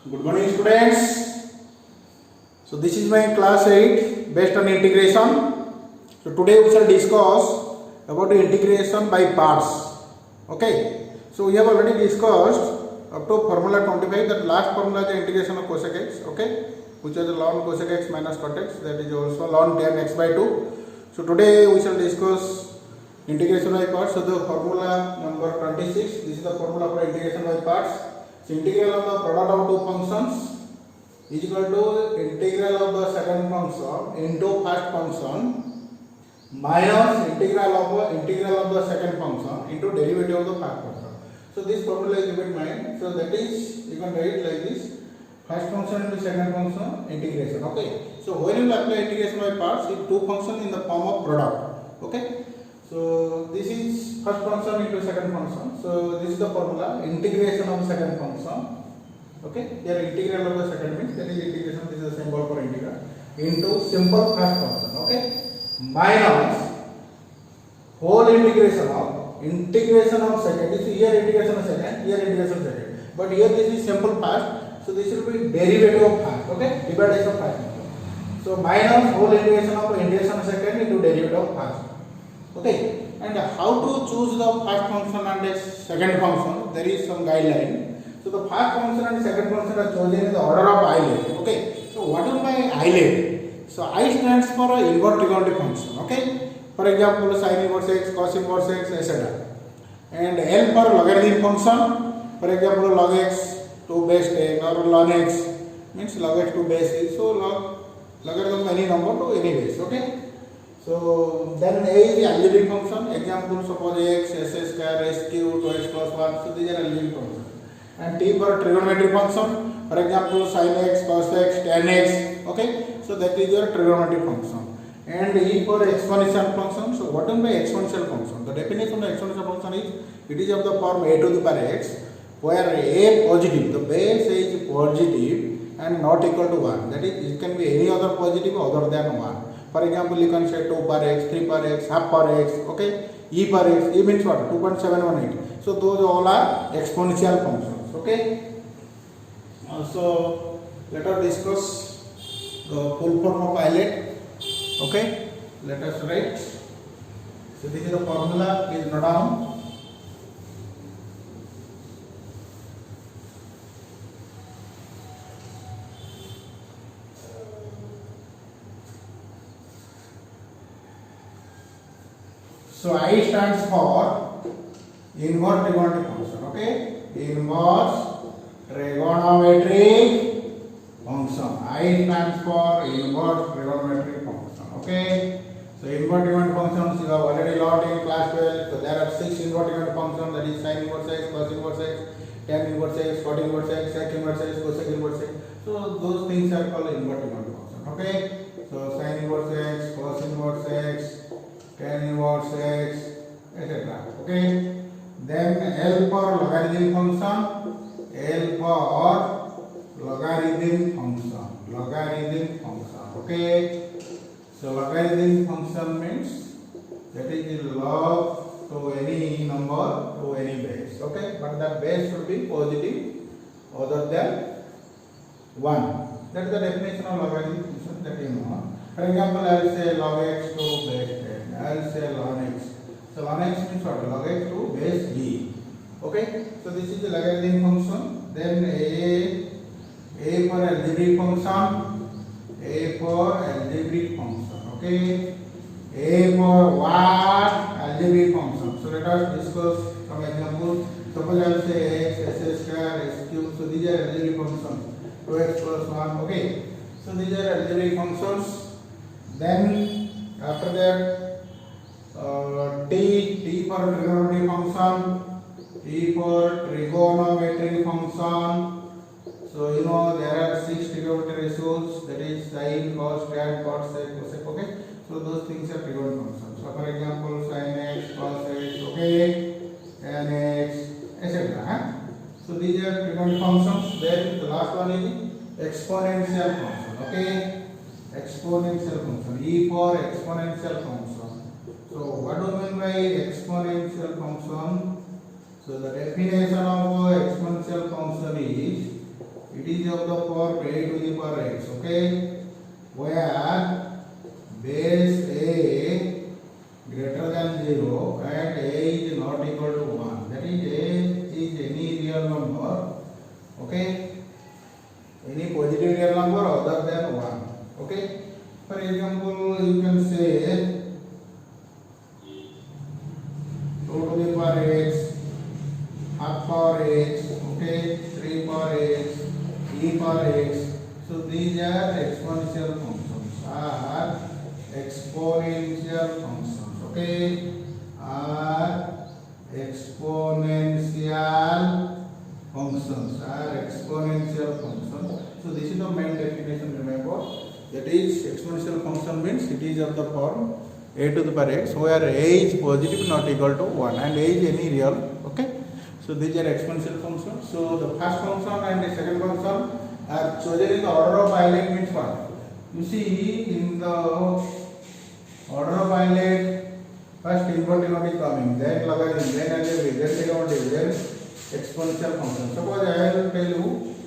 Good morning, students. So this is my class 8 based on integration. So today we shall discuss about the integration by parts. Okay. So we have already discussed up to formula 25. That last formula is the integration of cosec x. Okay, which is ln cosec x minus cot x. That is also ln tan x by 2. So today we shall discuss integration by parts. So the formula number 26. This is the formula for integration by parts. So integral of the product of two functions is equal to integral of the second function into first function minus integral of the second function into derivative of the first function. So this formula is given mine. So that is, you can write like this: first function into second function integration. Okay. So when you will apply integration by parts, if two functions in the form of product. Okay. So this is first function into second function. So this is the formula: integration of second function. Okay, here integral of the second means that is integration. This is a symbol for integral into simple first function. Okay, minus whole integration of second. This is here integration of second, here integration of second. But here this is simple first, so this will be derivative of first. Okay, dividation of first function. So minus whole integration of second into derivative of first. Okay, and how to choose the first function and the second function? There is some guideline. So the first function and second function are chosen in the order of I left. Okay, so what is my I left? So I stands for a inverse trigonometric function. Okay, for example, sin inverse x, cos inverse x, etc. And L for logarithm function. For example, log x to base 10 or ln x means log x to base is. So logarithm any number to any base. Okay. So then A is the algebraic function. Example, suppose x, s square, s cube, 2x plus 1. So these are algebraic functions. And T for trigonometric function. For example, sin x, cos x, tan x. Okay. So that is your trigonometric function. And E for exponential function. So what is by exponential function? The definition of exponential function is it is of the form a to the power x, where a positive, the base is positive and not equal to 1. That is, it can be any other positive other than 1. For example, you can say 2 per x, 3 per x, half per x, okay? E per x, E means what? 2.718. So those all are exponential functions, okay? So let us discuss the full form of islet, okay? Let us write. So this is the formula, please note down. So I stands for inverse trigonometric function. Okay, inverse trigonometric function. I stands for inverse trigonometric function. Okay, so inverse trigonometric functions you have already learned in class 12. So there are 6 inverse trigonometric functions, that is sin inverse x, cos inverse x, tan inverse x, cot inverse x, sec inverse x, cosec inverse x. So those things are called inverse trigonometric function. Okay, so sin inverse x, cos inverse x, tan inverse x, etc. Okay. Then L for logarithm function. L for logarithm function. Logarithm function. Okay. So logarithm function means that is the log to any number to any base. Okay. But that base should be positive other than 1. That is the definition of logarithm function that you know. For example, I will say log x to base 10. I will say ln x. So ln x means what? Log x to base d. Okay. So this is the logarithm function. Then a for algebraic function. A for algebraic function. Okay. A for what? Algebraic function. So let us discuss some examples. Suppose I will say x, s square, s cube. So these are algebraic functions. 2x plus 1. Okay. So these are algebraic functions. Then after that, T for trigonometric function. T for trigonometric function. So you know there are 6 trigonometric ratios, that is sin, cos, tan, cot, sec, cosec. Okay. So those things are trigonometric functions. So for example, sin x, cos x, okay, tan x, etc. So these are trigonometric functions. Then the last one is exponential function. Okay, exponential function. E for exponential function. So what do you mean by exponential function? So the definition of exponential function is it is of the power a to the power x. Okay, where base a greater than 0 and a is not equal to 1. That is a is any real number. Okay, any positive real number other than 1. Okay, for example, you can say 2 to the power x, half power x, okay, 3 power x, e power x. So these are exponential functions. Are exponential functions. Okay, are exponential functions. Are exponential functions. So this is the main definition. Remember, that is exponential function means it is of the form a to the power x, where a is positive not equal to 1 and a is any real. Okay, so these are exponential functions. So the first function and the second function are chosen in the order of Euler. Means what? You see, in the order of Euler, first inverted is coming, then logarithm, then algebraic, then trigonometric, then exponential function. Suppose I will tell you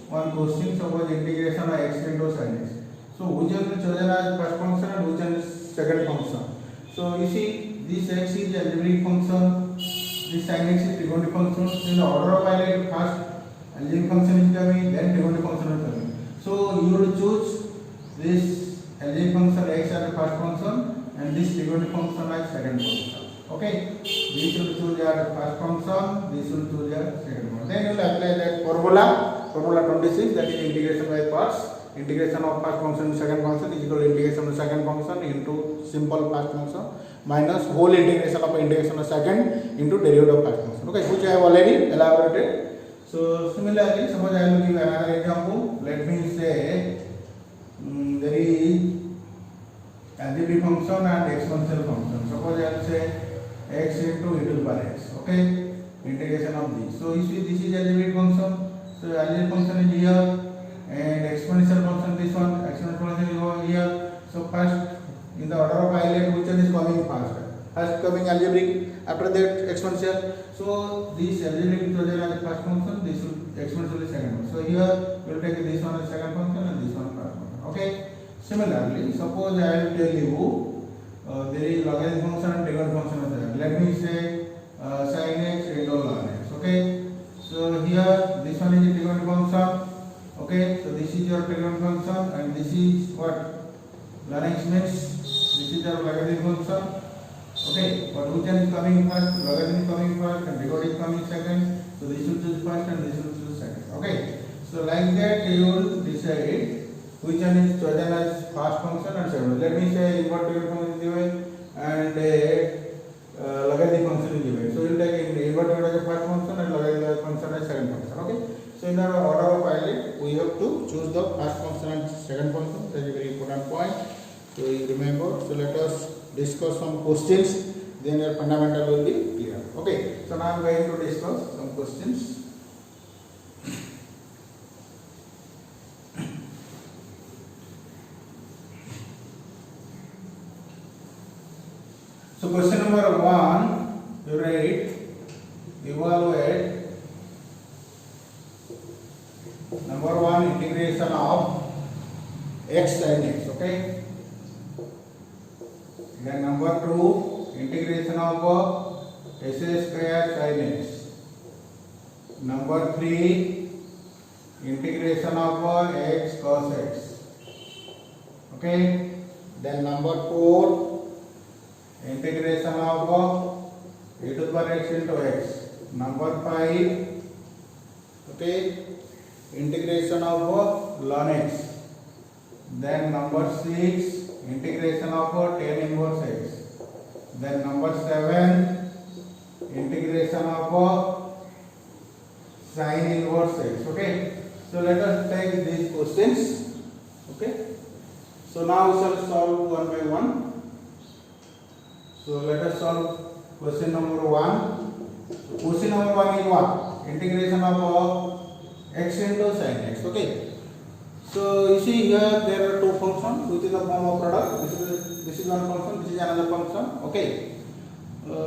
one question. Suppose integration of x into sin x. So which one is chosen as first function and which one is second function? So you see, this x is algebraic function, this sin x is trigonometric function. In the order of Euler, first algebraic function is coming, then trigonometric function is coming. So you will choose this algebraic function x as the first function and this trigonometric function as second function. Okay, this will choose your first function, this will choose your second function. Then you will apply that formula 26, that is integration by parts. Integration of first function to second function is equal to integration of second function into simple first function minus whole integration of second into derivative of first function. Okay, which I have already elaborated. So similarly, suppose I will give another example. Let me say there is algebraic function and exponential function. Suppose I will say x into e to the power x. Okay, integration of this. So you see, this is algebraic function. So algebraic function is here. And exponential function, this one, exponential function is over here. So first, in the order of Euler, which one is coming first? First coming algebraic, after that exponential. So this algebraic is chosen as the first function, this exponential is second function. So here we will take this one as second function and this one first function. Okay. Similarly, suppose I will tell you there is logarithm function and trigonometric function is there. Let me say sin x into ln x. Okay. So here this one is a trigonometric function. Okay, so this is your trigonometric function and this is what ln x means. This is your logarithm function. Okay, but which one is coming first? Logarithm is coming first and trigonometry is coming second. So this will choose first and this will choose second. Okay, so like that you will decide which one is chosen as first function and second. Let me say inverted function is given and logarithm function is given. So you will take inverted as a first function and logarithm function as second function. Okay. So in the order of Euler, we have to choose the first function and second function. That is a very important point. So you remember. So let us discuss some questions. Then your fundamental will be clear. Okay. So now I am going to discuss some questions. So question number 1, you write, evaluate number 1 integration of x sin x. Okay. Then number 2 integration of s square sin x. Number 3 integration of x cos x. Okay. Then number 4 integration of e to the power x into x. Number 5, okay, integration of ln x. Then number 6, integration of tan inverse x. Then number 7, integration of sin inverse x. Okay, so let us take these questions. Okay, so now we shall solve one by one. So let us solve question number 1. So question number 1 is what? Integration of x into sin x. Okay. So you see here there are two functions which is the form of product. This is one function, this is another function. Okay.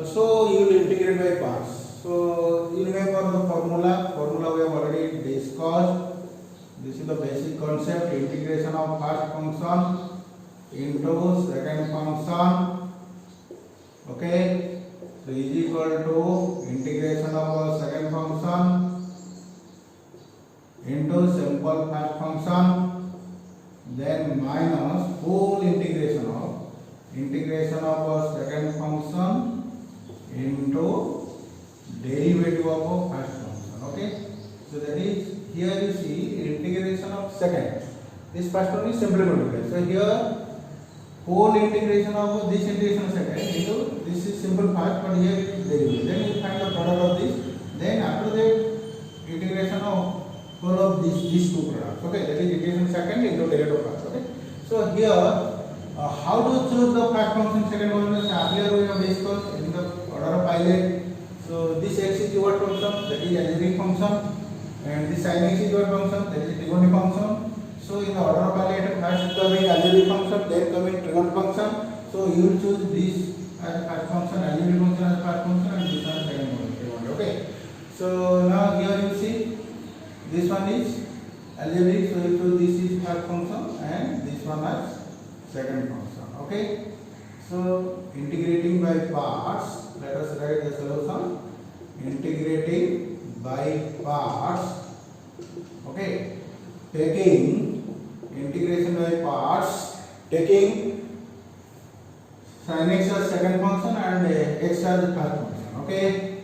So you will integrate by parts. So you remember the formula. Formula we have already discussed. This is the basic concept, integration of first function into second function. Okay, so is equal to integration of second function into simple first function, then minus full integration of second function into derivative of first function. Okay, so that is, here you see integration of second. This first one is simply multiplied. So here whole integration of this integration of second into this is simple first, but here it is derivative. Then you find the product of this. Then after that integration of whole of these two products. Okay, that is integration second into derivative first. Okay, so here how to choose the first function, second function? Earlier we have discussed in the order of pilot. So this x is your function, that is algebraic function, and this sin x is your function, that is trigonometric function. So in the order of pilot, first coming algebraic function, then coming trigonometric function. So you will choose this as first function, algebraic function as first function, and this one second function. Okay. So now here you see this one is algebraic, so you choose this is first function and this one as second function. Okay. So integrating by parts, let us write the solution. Integrating by parts. Okay. Taking integration by parts, taking sin x as second function and x as first function. Okay.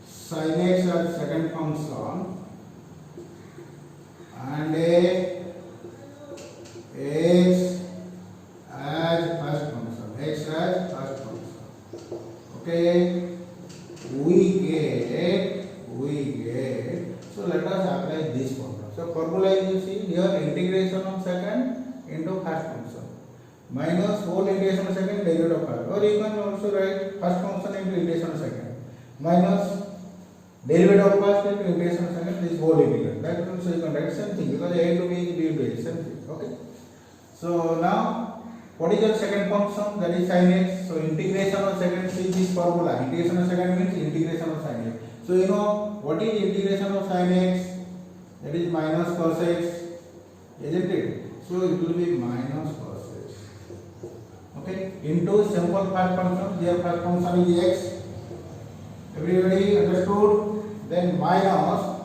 Sin x as second function and x as first function. X as first function. Okay. We get. So let us apply this formula. So formula is, you see here, integration of second into first function minus whole integration of second derivative of first, or you can also write first function into integration of second minus derivative of first into integration of second, this whole integral. That also you can write same thing, because a into b is b into a, same thing. Okay. So now what is your second function? That is sin x. So integration of second, see this formula. Integration of second means integration of sin x. So you know what is integration of sin x? That is minus cos x, isn't it? So it will be minus cos x. Okay, into simple first function. Here first function is x. Everybody understood? Then minus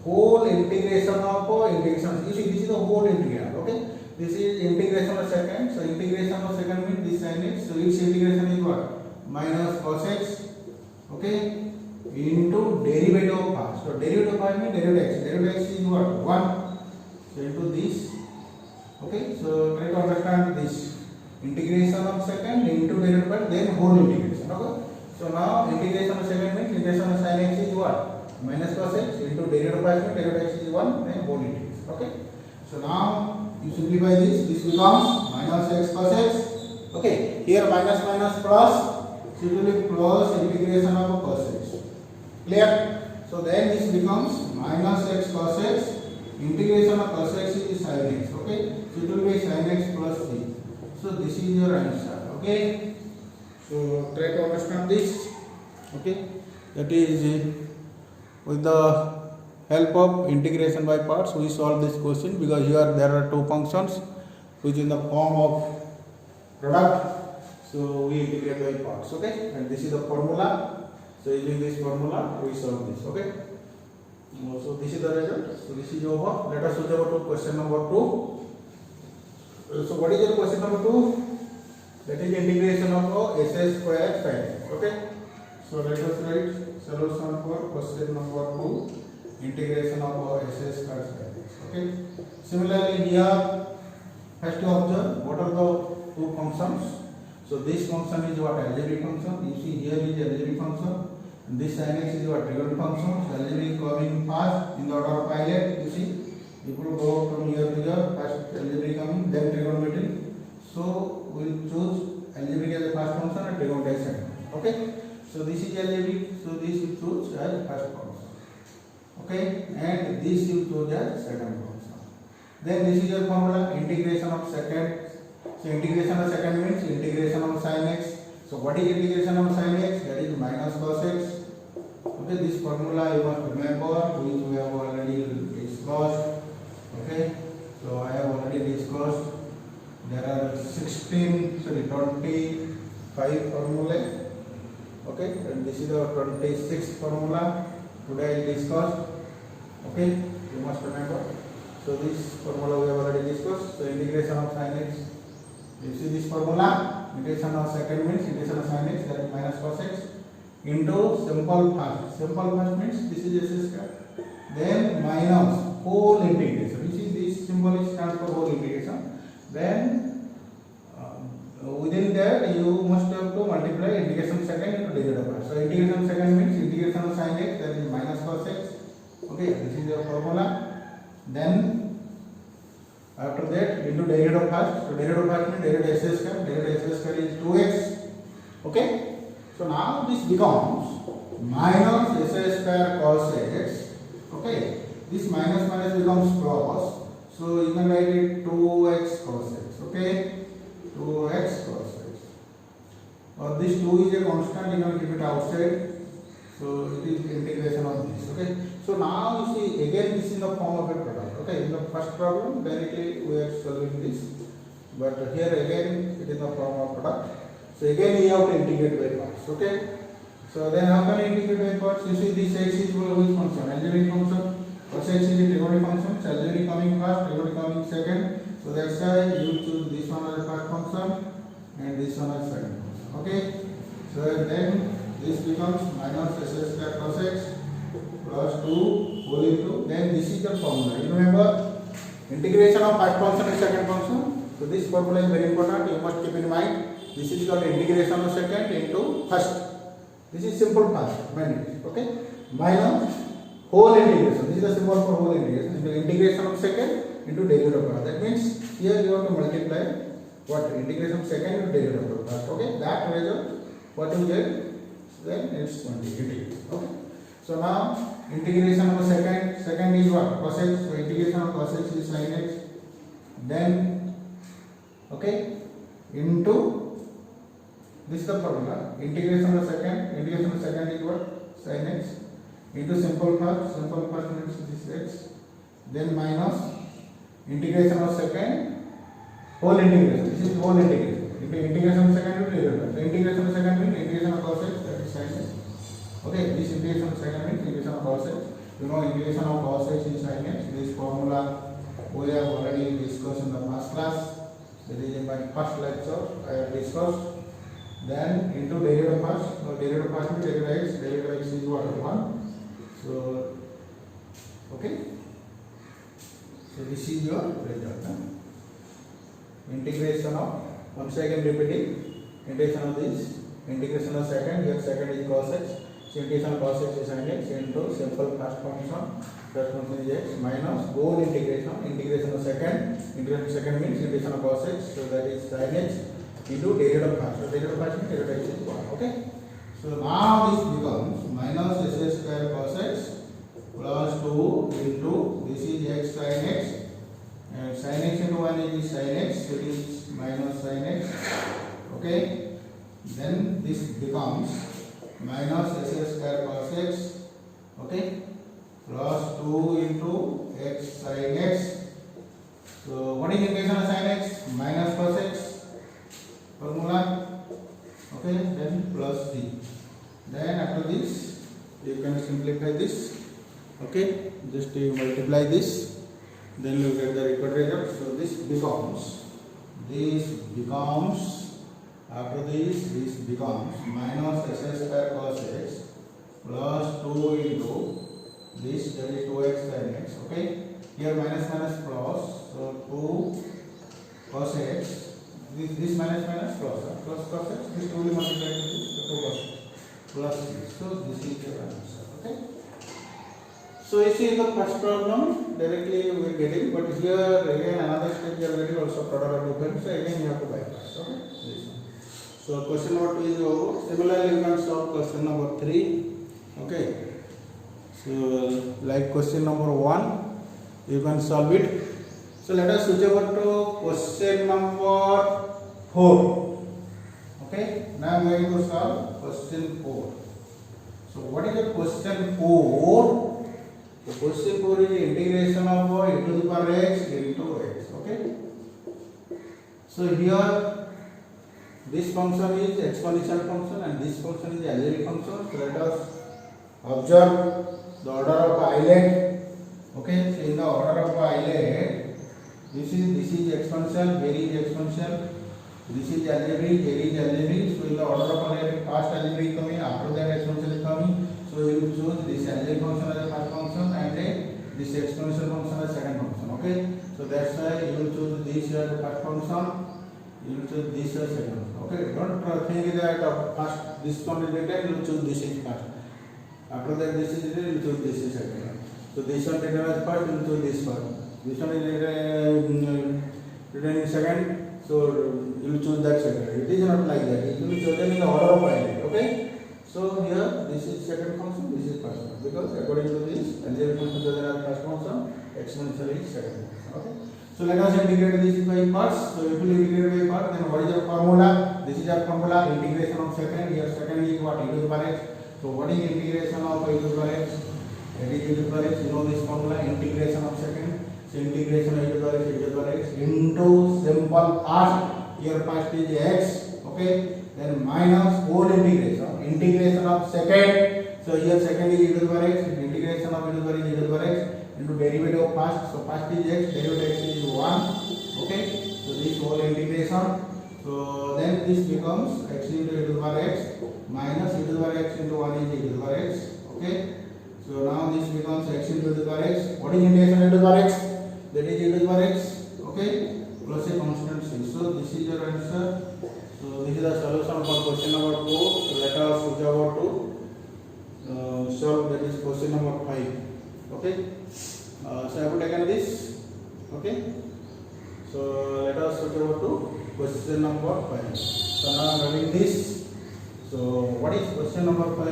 whole integration of integration. You see, this is the whole integral. Okay, this is integration of second. So integration of second means this sin x. So its integration is what? Minus cos x. Okay. Into derivative of first. So derivative of first means derivative x. Derivative x is what? 1. So into this. Okay. So try to understand this. Integration of second into derivative of then whole integration. Okay. So now integration of second means integration of sin x is what? Minus cos x into derivative of first means derivative x is 1, then whole integration. Okay. So now you simplify this. This becomes minus x cos x. Okay. Here minus minus plus. So it will be plus integration of cos x. Clear? So then this becomes minus x cos x, integration of cos x is sin x. Okay, so it will be sin x plus 3. So this is your answer. Okay, so try to understand this. Okay, that is with the help of integration by parts we solve this question, because here there are two functions which in the form of product. So we integrate by parts. Okay, and this is the formula. So using this formula we solve this. Okay. So this is the result. So this is over. Let us switch over to question number 2. So what is your question number 2? That is integration of s square sin x. Okay. So let us write solution for question number 2. Integration of s square sin x. Okay. Similarly here, first you observe what are the two functions. So this function is what? Algebraic function. You see here is algebraic function. And this sin x is what? Trigonometric function. So algebraic coming first in the order of pilot. You see, if you go from here to here, first algebraic coming, then trigonometry. So we will choose algebraic as the first function and trigonometry as second. Okay. So this is algebraic. So this you choose as first function. Okay. And this you choose as second function. Then this is your formula, integration of second. So integration of second means integration of sin x. So what is integration of sin x? That is minus cos x. Okay, this formula you must remember, which we have already discussed. there are 25 formulae. Okay, and this is our 26th formula. Today I discussed. Okay, you must remember. So this formula we have already discussed. So integration of sin x. You see this formula. Integration of second means integration of sin x, that is minus cos x, into simple first. Simple first means this is s square. Then minus whole integration. You see this symbol stands for whole integration. Then within that you must have to multiply integration second into derivative first. So integration second means integration of sin x, that is minus cos x. Okay, this is your formula. Then after that into derivative first. So derivative first means derivative s square. Derivative s square is 2x. Okay. So now this becomes minus s square cos x. Okay. This minus minus becomes plus. So you can write it 2x cos x. Okay. 2x cos x. Or this 2 is a constant, you can keep it outside. So it is integration of this. Okay. So now you see again this is the form of a product. Okay. In the first problem directly we are solving this. But here again it is the form of product. So again you have to integrate by parts. Okay. So then how can you integrate by parts? You see this x is which function? Algebraic function. Cos x is a trigonometric function. Algebraic coming first, trigonometric coming second. So that's why you choose this one as the first function and this one as second function. Okay. So then this becomes minus s square cos x plus 2 whole into, then this is the formula. You remember integration of first function and second function. So this formula is very important. You must keep in mind. This is called integration of second into first. This is simple first. Okay. Minus whole integration. This is the symbol for whole integration. Into integration of second into derivative of first. That means here you have to multiply what? Integration of second into derivative of first. Okay. That result what you get, then it's 20. Okay. So now integration of second is what? Cos x. So integration of cos x is sin x. Then okay, into this is the formula. Integration of second is what? Sin x into simple first means this x. Then minus integration of second whole integration. This is whole integration. Into integration of second into derivative. So integration of second means integration of cos x, that is sin x. Okay, this integration of second means integration of cos x. You know integration of cos x is sin x. This formula we have already discussed in the first class. That is in my first lecture I have discussed. Then into derivative first. Now derivative first means derivative x. Derivative x is what? 1. So okay. So this is your result. Integration of, once again repeating, integration of this, integration of second, here second is cos x. So integration of cos x is sin x into simple first function is x minus whole integration of second. Integration of second means integration of cos x, so that is sin x into derivative of first. So derivative of first means derivative x is 1. Okay. So now this becomes minus s square cos x plus 2 into this is x sin x. And sin x into 1 is sin x, so it is minus sin x. Okay. Then this becomes minus s square cos x. Okay. Plus 2 into x sin x. So what is integration of sin x? Minus cos x formula. Okay. Then plus d. Then after this you can simplify this. Okay. Just you multiply this. Then you get the required result. So this becomes after this becomes minus s square cos x plus 2 into this, that is 2x sin x. Okay. Here minus plus. So 2 cos x. This minus plus cos x. This 2 will multiply with this. So 2 cos x plus this. So this is your answer. Okay. So you see the first problem directly we are getting, but here again another step we are getting also product of difference. So again you have to bypass. Okay. This one. So question number 2 is over. Similarly you can solve question number 3. Okay. So like question number 1 you can solve it. So let us switch over to question number 4. Okay. Now I am going to solve question 4. So what is the question 4? The question 4 is integration of e to the power x into x. Okay. So here this function is exponential function and this function is algebraic function. So let us observe the order of islet. Okay, so in the order of islet, this is exponential, here is exponential, this is algebraic, here is algebraic. So in the order of islet, first algebraic coming, after that exponential is coming. So you will choose this algebraic function as a first function and then this exponential function as second function. Okay, so that's why you will choose this as the first function. You will choose this as second function. Okay, don't think that first this one is written, you will choose this is first. After that this is written, you will choose this is second. So this one written as first, you will choose this first. This one is written in second, so you will choose that second. It is not like that. It will be chosen in the order of islet. Okay. So here this is second function, this is first function, because according to this algebraic function chosen as first function, exponential is second function. Okay. So let us integrate this by parts. So if we integrate by parts, then what is our formula? This is our formula, integration of second. Here second is what? E to the power x. So what is integration of e to the power x? That is e to the power x. You know this formula, integration of second. So integration of e to the power x, e to the power x into simple past. Here past is x. Okay. Then minus whole integration of second. So here second is e to the power x. Integration of e to the power x, e to the power x into derivative of past. So past is x, derivative of x is 1. Okay. So this whole integration. So then this becomes x into e to the power x minus e to the power x into 1 is e to the power x. Okay. So now this becomes x into e to the power x. What is integration of e to the power x? That is e to the power x. Okay. Plus a constant c. So this is your answer. So this is the solution for question number 4. So let us switch over to solve that is question number 5. Okay. So I have taken this. Okay. So let us switch over to question number 5. So now I am having this. So what is question number 5?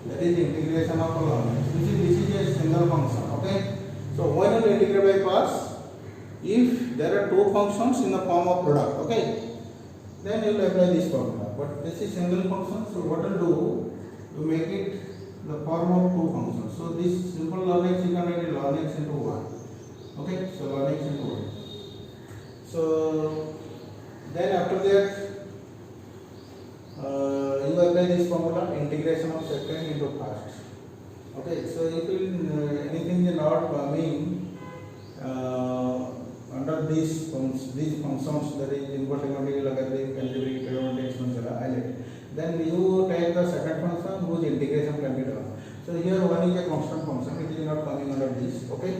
That is integration of a log. This is a single function. Okay. So when you integrate by parts, if there are two functions in the form of product, okay, then you will apply this formula. But this is single function, so what you do, you make it the form of two functions. So this simple log x, you can write log x into 1. Okay, so log x into 1. So then after that, you apply this formula, integration of second into first. Okay, so if anything is not coming under these functions, that is invertible, logarithmic, algebraic, trigonometric, exponential, islet, then you take the second function whose integration can be done. So here one is a constant function, it is not coming under this. Okay,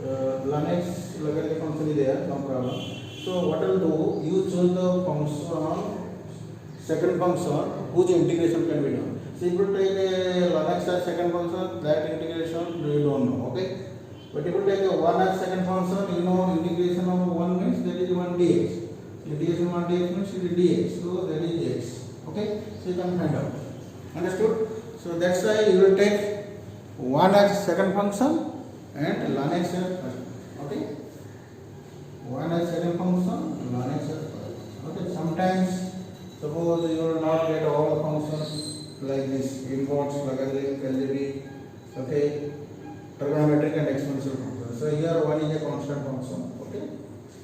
ln x logarithmic function is there, no problem. So what will do, you choose the function, second function whose integration can be done. So if you take a ln x as second function, that integration you don't know. Okay. But if you take a 1 as second function, you know integration of 1 means that is 1 dx. Integration of 1 dx means it is dx. So that is x. Okay. So you can find out. Understood? So that's why you will take 1 as second function and ln x as first. Okay. 1 as second function, ln x as first. Okay. Sometimes suppose you will not get all the functions like this, inverse, logarithmic, algebraic. Okay. Trigonometric and exponential function. So here one is a constant function. Okay.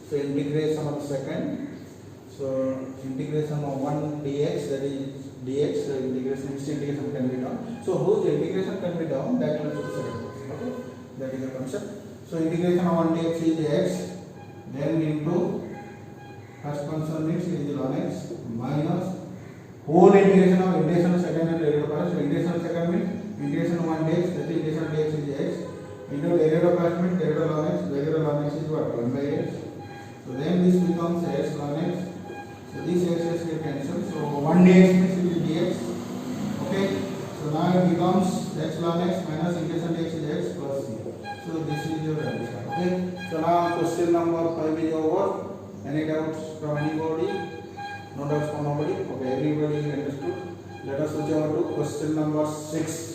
So integration of second. So integration of 1 dx, that is dx. So integration can be done. So whose integration can be done, that will be the second function. Okay. That is the concept. So integration of 1 dx is x. Then into first function means it is ln x minus whole integration of second and derivative of first. So integration of second means integration of 1 dx, that is integration of dx is x, into derivative of first means derivative of ln x, derivative of ln x is what? 1 by x. So then this becomes x ln x. So this x will cancel. So 1 dx means it is dx. Okay. So now it becomes x ln x minus integration dx is x plus c. So this is your answer. Okay. So now question number 5 is over. Any doubts from anybody? No doubts from nobody? Okay, everybody understood. Let us switch over to question number 6.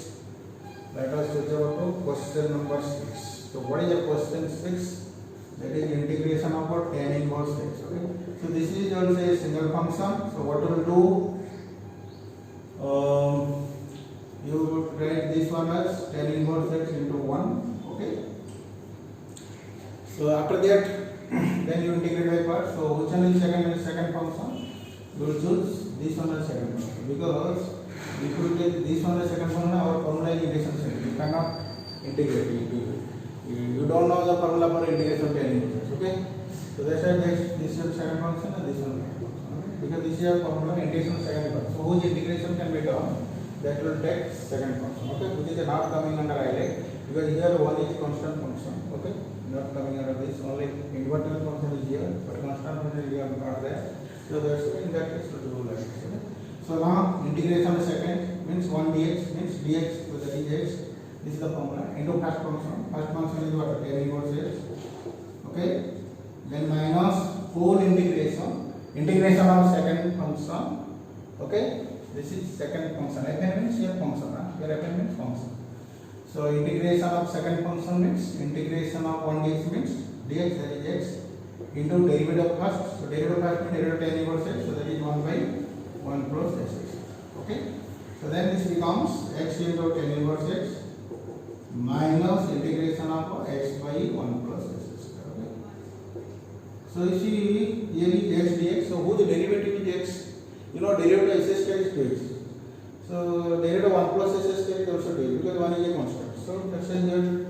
Let us switch over to question number 6. So what is the question 6? That is integration of a tan inverse x. Okay. So this is also a single function. So what we will do? You write this one as tan inverse x into 1. Okay. So after that then you integrate by parts. So which one is second function? You will choose this one as second function, because if you take this one as second function, our formula is integration second. You cannot integrate it. You don't know the formula for integration of any functions. Okay. So that's why this is second function and this one second function. Okay? Because this is a formula integration second function. So whose integration can be done? That will take second function. Okay, which is not coming under highlight, because here one is constant function. Okay, not coming under this. Only invertible function is here, but constant function is here not there. So that's why in that case we do like this. Okay? So now integration second means 1 dx means dx to the dx. This is the formula into first function. First function is what? Tan inverse x. Okay, then minus full integration of second function. Okay, this is second function. Fn means here function. Here Fn means function. So integration of second function means integration of 1 dx means dx, that is x, into derivative of first. So derivative of first means derivative of tan inverse x. So that is 1 by 1 plus x. Okay. So then this becomes x into tan inverse x minus integration of x by 1 plus x square. Okay. So you see here is x dx. So whose derivative is x? You know derivative of s square is 2x. So derivative of 1 plus s square is also 2x, because 1 is a constant. So that's why here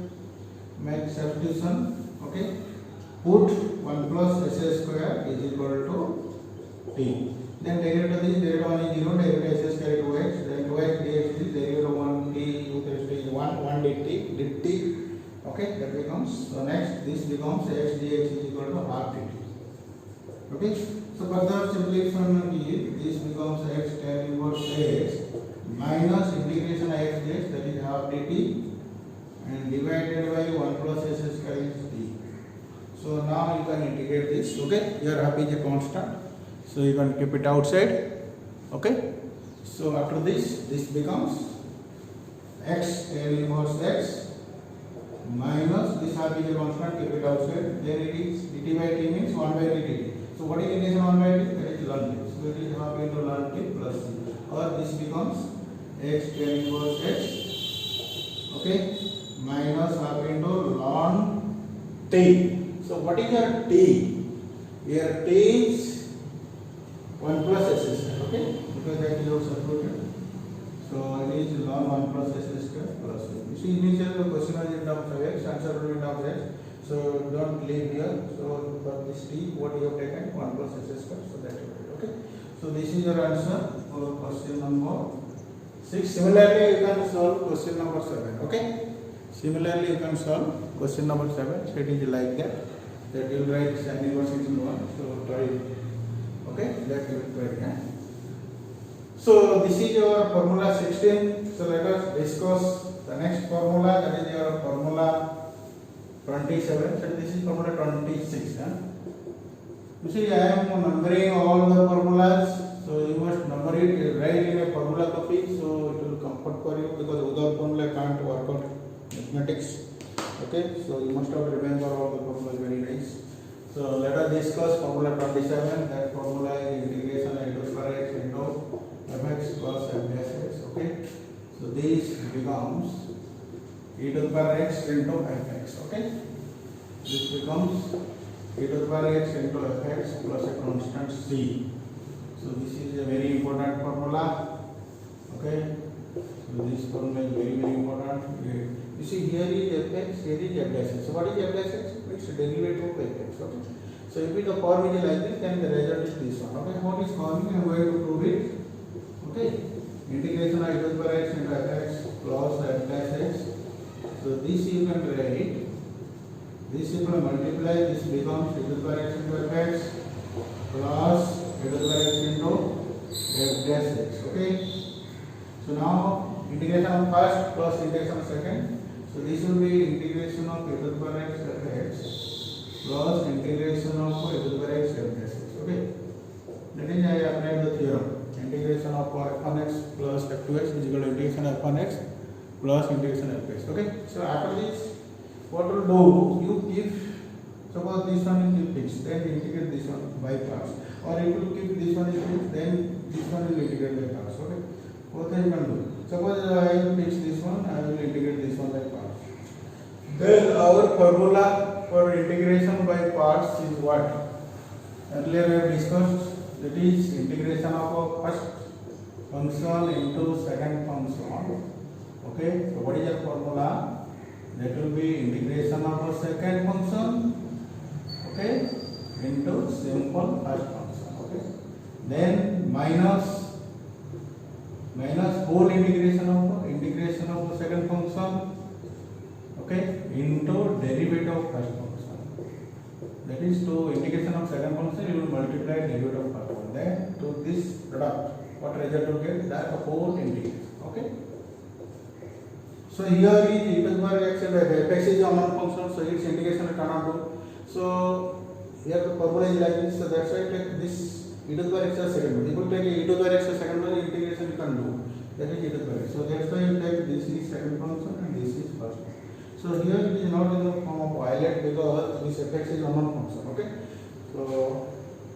make substitution. Okay. Put 1 plus s square is equal to t. Then derivative of this, derivative of 1 is 0, derivative of s square is 2x. Then 2x dx is derivative of 1 t is 1 dt. Okay, that becomes, so next this becomes x dx is equal to half dt. Okay, so further simplification is this becomes x tan inverse x minus integration of x dx, that is half dt, and divided by 1 plus s square is t. So now you can integrate this. Okay, here half is a constant, so you can keep it outside. Okay, so after this becomes x tan inverse x minus this half is a constant, keep it outside. Then it is dt by t means 1 by dt. So what is integration 1 by t? That is ln t. So it is half into ln t plus t. Or this becomes x tan inverse x, okay, minus half into ln t. So what is your t? Here t is 1 plus s square. Okay, because that is also substituted. So it is ln 1 plus s square plus t. You see initially the question was in terms of x, answer will be in terms of x. So don't leave here. So for this t, what you have taken 1 plus s square. So that you will. Okay. So this is your answer for question number 6. Similarly, you can solve question number 7. Okay. Similarly, you can solve question number 7. So it is like that. That you will write tan inverse into 1. So try it. Okay. That you will try it. So this is your formula 16. So let us discuss the next formula. That is your formula 27. So this is formula 26. You see, I am numbering all the formulas. So you must number it, write in a formula copy. So it will comfort for you, because without formula can't work out mathematics. Okay. So you must have to remember all the formulas very nice. So let us discuss formula 27. That formula is integration of e to the power x into fx plus f dash x. Okay. So this becomes e to the power x into fx. Okay. This becomes e to the power x into fx plus a constant c. So this is a very important formula. Okay. So this formula is very important. You see, here is fx, here is f dash x. So what is f dash x? It's derivative of fx. Okay. So if the form is like this, then the result is this one. Okay. What is forming? I am going to prove it. Okay. Integration of e to the power x into fx plus f dash x. So this you can write. This if I multiply, this becomes e to the power x into fx plus e to the power x into f dash x. Okay. So now integration of first plus integration of second. So this will be integration of e to the power x fx plus integration of e to the power x f dash x. Okay. That is I applied the theorem. Integration of f1x plus f2x is equal to integration of f1x plus integration of fx. Okay. So after this, what will do? You if suppose this one is fixed, then integrate this one by parts. Or you will keep this one is fixed, then this one will integrate by parts. Okay. What you can do? Suppose I will fix this one, I will integrate this one by parts. Then our formula for integration by parts is what? Earlier we have discussed, that is integration of a first function into second function. Okay, so what is the formula? That will be integration of a second function, okay, into simple first function. Okay, then minus whole integration of the second function, okay, into derivative of first function. That is, to integration of second function you will multiply derivative of first one. Then to this product, what result you get? That whole integration. Okay. So here is e to the power x and fx is a unknown function, so its integration we cannot do. So here the formula is like this. So that's why take this e to the power x as second one. If you take e to the power x as second one, integration you can do. That is e to the power x. So that's why you take this is second function and this is first one. So here it is not in the form of pilot because this fx is unknown function. Okay. So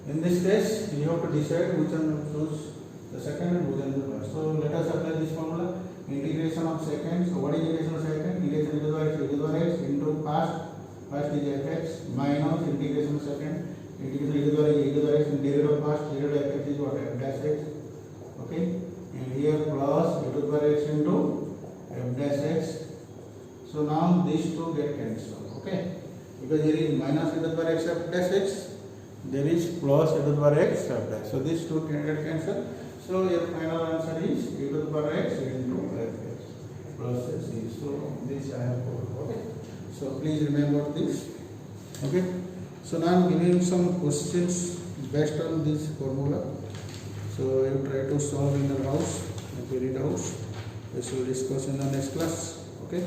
in this case you have to decide which one choose the second and which one the first. So let us apply this formula. Integration of second. So what is integration of second? Integration e to the power x into first is fx minus integration of second. Integration e to the power x in derivative of first, derivative of fx is what? F dash x. Okay. And here plus e to the power x into f dash x. So now these two get cancelled. Okay. Because there is minus e to the power x f dash x, there is plus e to the power x f dash. So these two can get cancelled. So your final answer is e to the power x into fx plus c. So this I have put. Okay. So please remember this. Okay. So now I am giving some questions based on this formula. So you try to solve in your house, at your house. This will discuss in the next class. Okay.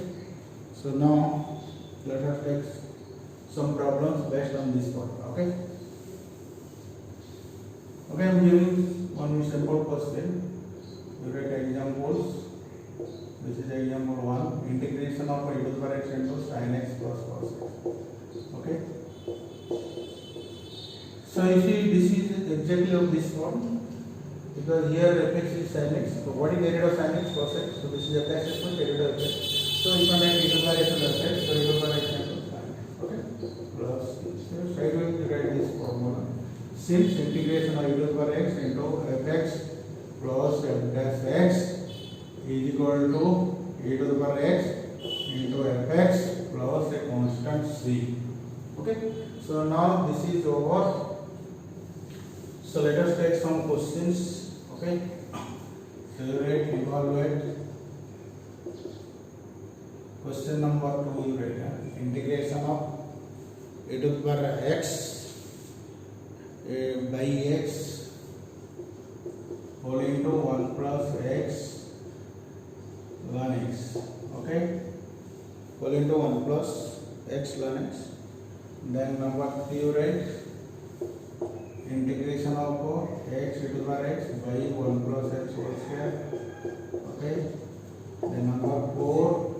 So now let us take some problems based on this formula. Okay. Okay, I am giving one simple question. You write examples. This is example 1. Integration of e to the power x into sin x plus cos x. Okay. So you see this is exactly of this form. Because here fx is sin x. So what is the derivative of sin x cos x? So this is f dash x plus derivative of fx. So if I write e to the power x into fx, so e to the power x into sin x. Okay. Plus so straight away you write this formula. Since integration of e to the power x into fx plus f dash x is equal to e to the power x into fx plus a constant c. Okay. So now this is over. So let us take some questions. Okay. Evaluate, evaluate. Question number 2 you write. Integration of e to the power x by x whole into 1 plus x ln x. Okay. Whole into 1 plus x ln x. Then number 3 you write integration of x e to the power x by 1 plus x whole square. Okay. Then number 4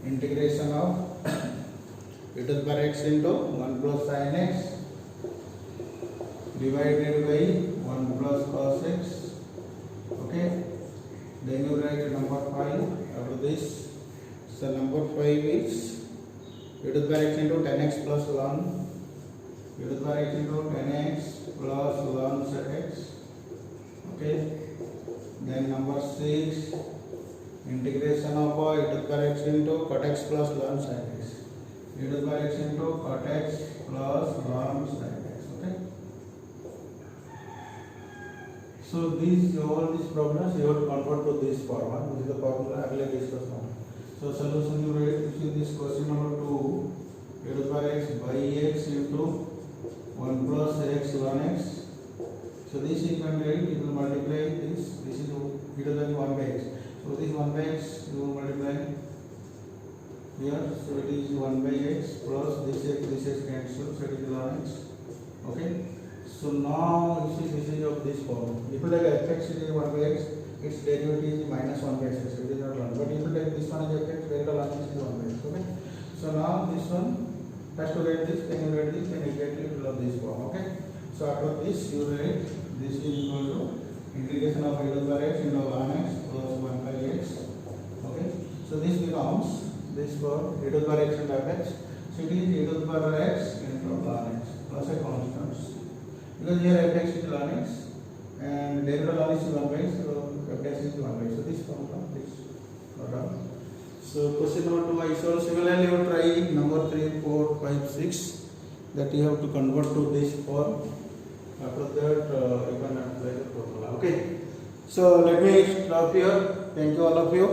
integration of e to the power x into 1 plus sin x divided by 1 plus cos x. Okay. Then you write number 5 after this. So number 5 is e to the power x into 10x plus ln e to the power x into 10x plus ln sec x. Okay. Then number 6 integration of e to the power x into cot x plus ln sin x. E to the power x into cot x plus ln sin x. Okay. So these all these problems you have to convert to this formula. This is the formula earlier discussed now. So solution you write. You see this question number 2. E to the power x by x into 1 plus x ln x. So this you can write. You will multiply this. This is e to the 1 by x. So this 1 by x you will multiply here. So it is 1 by x plus this x cancel. So it is ln x. Okay. So now you see this is of this form. If you take fx it is 1 by x, its derivative is minus 1 by x. It is not 1. But if you take this one as fx, derivative of this is 1 by x. Okay. So now this one has to write this, then you write this, then exactly you will have this form. Okay. So after this you write this is equal to integration of e to the power x into ln x plus 1 by x. Okay. So this becomes this for e to the power x into fx. So it is e to the power x into ln x plus a constant. Because here fx is ln x and derivative ln x is 1 by, so fx is 1 by. So this formula, this product. So question number 2 I show. Similarly you try number 3, 4, 5, 6 that you have to convert to this form. After that you can apply the formula. Okay. So let me stop here. Thank you all of you.